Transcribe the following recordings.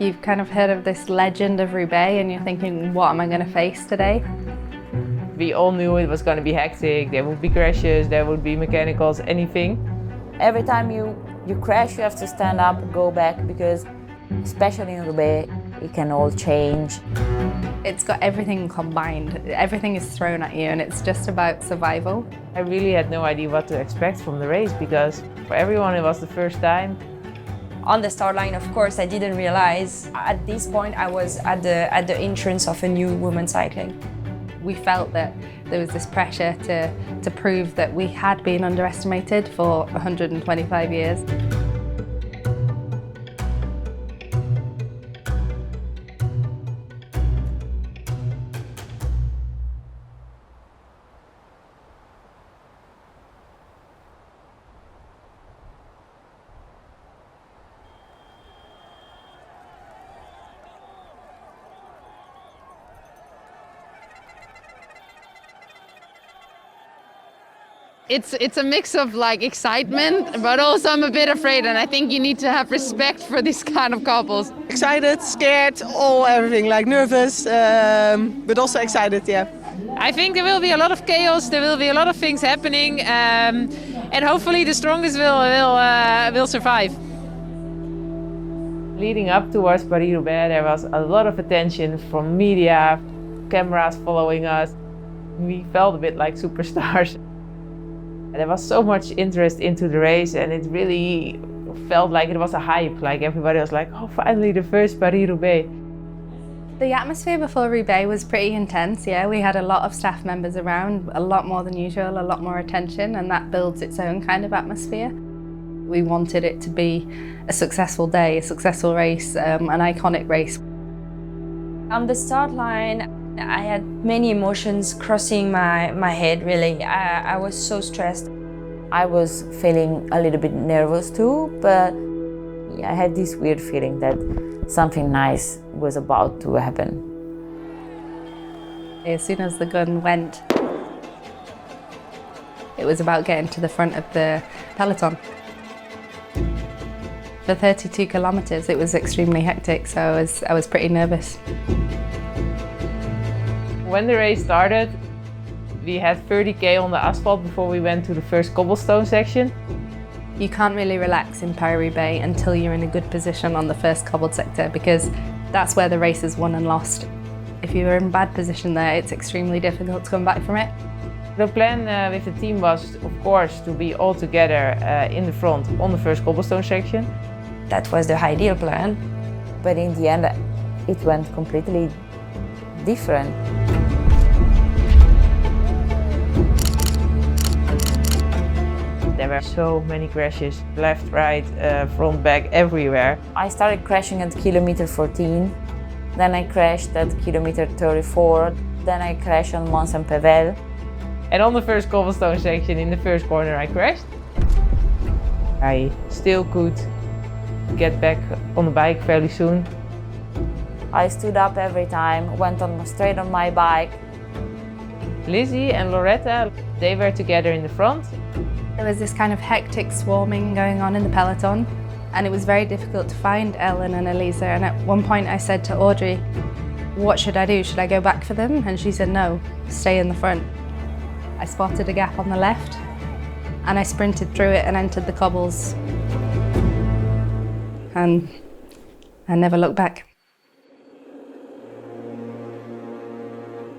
You've kind of heard of this legend of Roubaix and you're thinking, what am I going to face today? We all knew it was going to be hectic, there would be crashes, there would be mechanicals, anything. Every time you crash, you have to stand up and go back because, especially in Roubaix, it can all change. It's got everything combined. Everything is thrown at you and it's just about survival. I really had no idea what to expect from the race because for everyone it was the first time. On the start line, of course, I didn't realize. At this point, I was at the entrance of a new woman cycling. We felt that there was this pressure to prove that we had been underestimated for 125 years. It's a mix of like excitement, but also I'm a bit afraid, and I think you need to have respect for this kind of couples. Excited, scared, everything, like nervous, but also excited, yeah. I think there will be a lot of chaos, there will be a lot of things happening, and hopefully the strongest will survive. Leading up towards Paris-Roubaix, there was a lot of attention from media, cameras following us. We felt a bit like superstars. There was so much interest into the race and it really felt like it was a hype. Like everybody was like, oh, finally the first Paris-Roubaix. The atmosphere before Roubaix was pretty intense, yeah. We had a lot of staff members around, a lot more than usual, a lot more attention, and that builds its own kind of atmosphere. We wanted it to be a successful day, a successful race, an iconic race. On the start line, I had many emotions crossing my head, really. I was so stressed. I was feeling a little bit nervous too, but I had this weird feeling that something nice was about to happen. As soon as the gun went, it was about getting to the front of the peloton. For 32 kilometers, it was extremely hectic, so I was pretty nervous. When the race started, we had 30k on the asphalt before we went to the first cobblestone section. You can't really relax in Paris-Roubaix until you're in a good position on the first cobbled sector because that's where the race is won and lost. If you're in bad position there, it's extremely difficult to come back from it. The plan with the team was, of course, to be all together in the front on the first cobblestone section. That was the ideal plan. But in the end, it went completely different. There were so many crashes, left, right, front, back, everywhere. I started crashing at kilometer 14, then I crashed at kilometer 34, then I crashed on Mont Saint-Pével. And on the first cobblestone section, in the first corner, I crashed. I still could get back on the bike fairly soon. I stood up every time, went straight on my bike. Lizzie and Loretta, they were together in the front. There was this kind of hectic swarming going on in the peloton, and it was very difficult to find Ellen and Elisa. And at one point I said to Audrey, what should I do? Should I go back for them? And she said, no, stay in the front. I spotted a gap on the left and I sprinted through it and entered the cobbles. And I never looked back.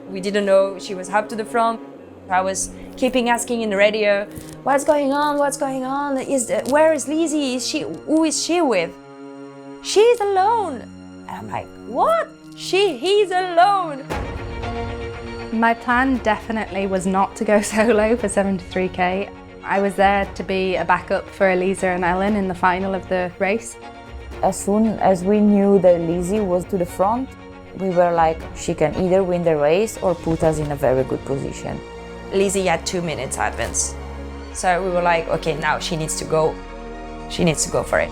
We didn't know she was up to the front. I was keeping asking in the radio, what's going on, what's going on? Where is Lizzie? Who is she with? She's alone. And I'm like, what? He's alone. My plan definitely was not to go solo for 73k. I was there to be a backup for Elisa and Ellen in the final of the race. As soon as we knew that Lizzie was to the front, we were like, she can either win the race or put us in a very good position. Lizzie had 2 minutes advance. So we were like, okay, now she needs to go. She needs to go for it.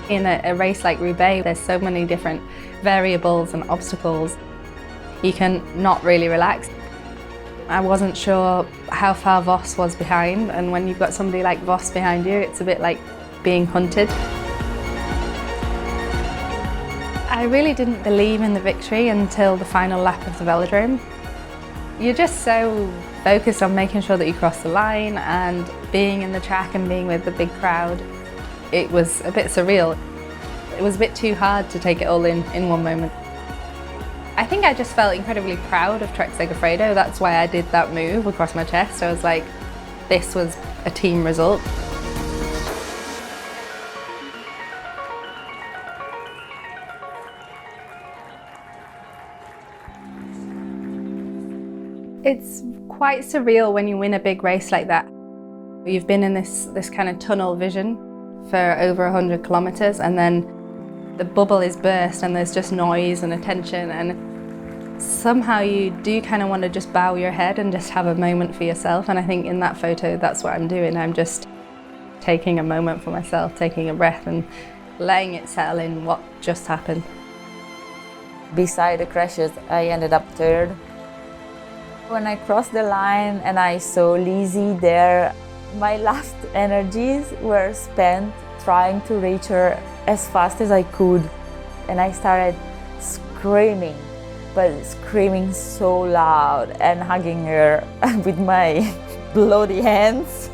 In a race like Roubaix, there's so many different variables and obstacles. You can not really relax. I wasn't sure how far Vos was behind, and when you've got somebody like Vos behind you, it's a bit like being hunted. I really didn't believe in the victory until the final lap of the velodrome. You're just so focused on making sure that you cross the line and being in the track and being with the big crowd. It was a bit surreal. It was a bit too hard to take it all in one moment. I think I just felt incredibly proud of Trek-Segafredo. That's why I did that move across my chest. I was like, this was a team result. It's quite surreal when you win a big race like that. You've been in this kind of tunnel vision for over 100 kilometers, and then the bubble is burst and there's just noise and attention, and somehow you do kind of want to just bow your head and just have a moment for yourself. And I think in that photo that's what I'm doing. I'm just taking a moment for myself, taking a breath and letting it settle in what just happened. Beside the crashes, I ended up third. When I crossed the line and I saw Lizzie there, my last energies were spent trying to reach her as fast as I could. And I started screaming, but screaming so loud and hugging her with my bloody hands.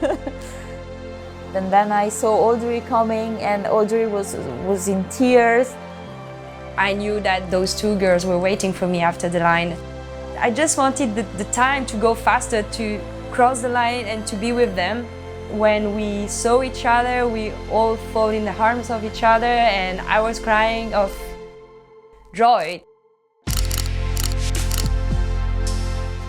And then I saw Audrey coming, and Audrey was in tears. I knew that those two girls were waiting for me after the line. I just wanted the time to go faster, to cross the line and to be with them. When we saw each other, we all fall in the arms of each other, and I was crying of joy.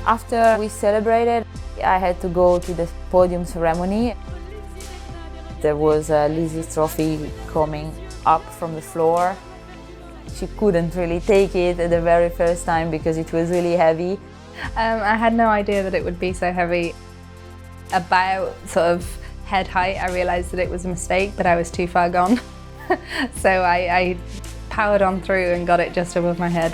After we celebrated, I had to go to the podium ceremony. There was a Lizzie's trophy coming up from the floor. She couldn't really take it at the very first time because it was really heavy. I had no idea that it would be so heavy. About sort of head height, I realised that it was a mistake, but I was too far gone. So I powered on through and got it just above my head.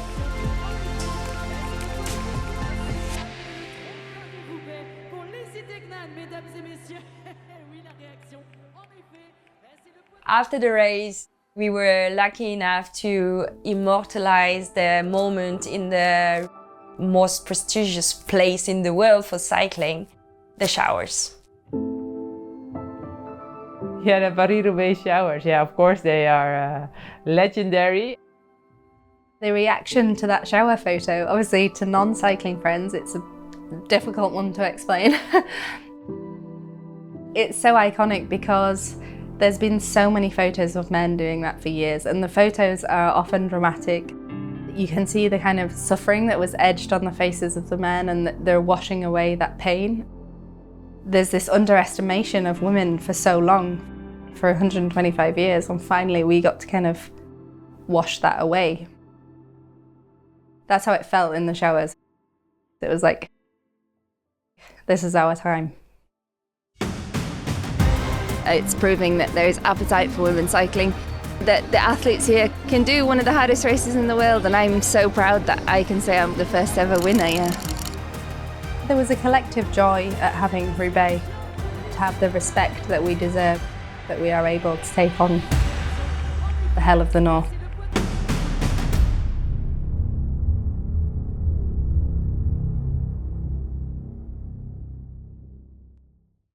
After the race, we were lucky enough to immortalize the moment in the most prestigious place in the world for cycling, the showers. Yeah, the Paris-Roubaix showers. Yeah, of course they are legendary. The reaction to that shower photo, obviously to non-cycling friends, it's a difficult one to explain. It's so iconic because there's been so many photos of men doing that for years, and the photos are often dramatic. You can see the kind of suffering that was etched on the faces of the men, and that they're washing away that pain. There's this underestimation of women for so long, for 125 years, and finally we got to kind of wash that away. That's how it felt in the showers. It was like, this is our time. It's proving that there is appetite for women's cycling, that the athletes here can do one of the hardest races in the world, and I'm so proud that I can say I'm the first ever winner, yeah. There was a collective joy at having Roubaix, to have the respect that we deserve, that we are able to take on the hell of the north.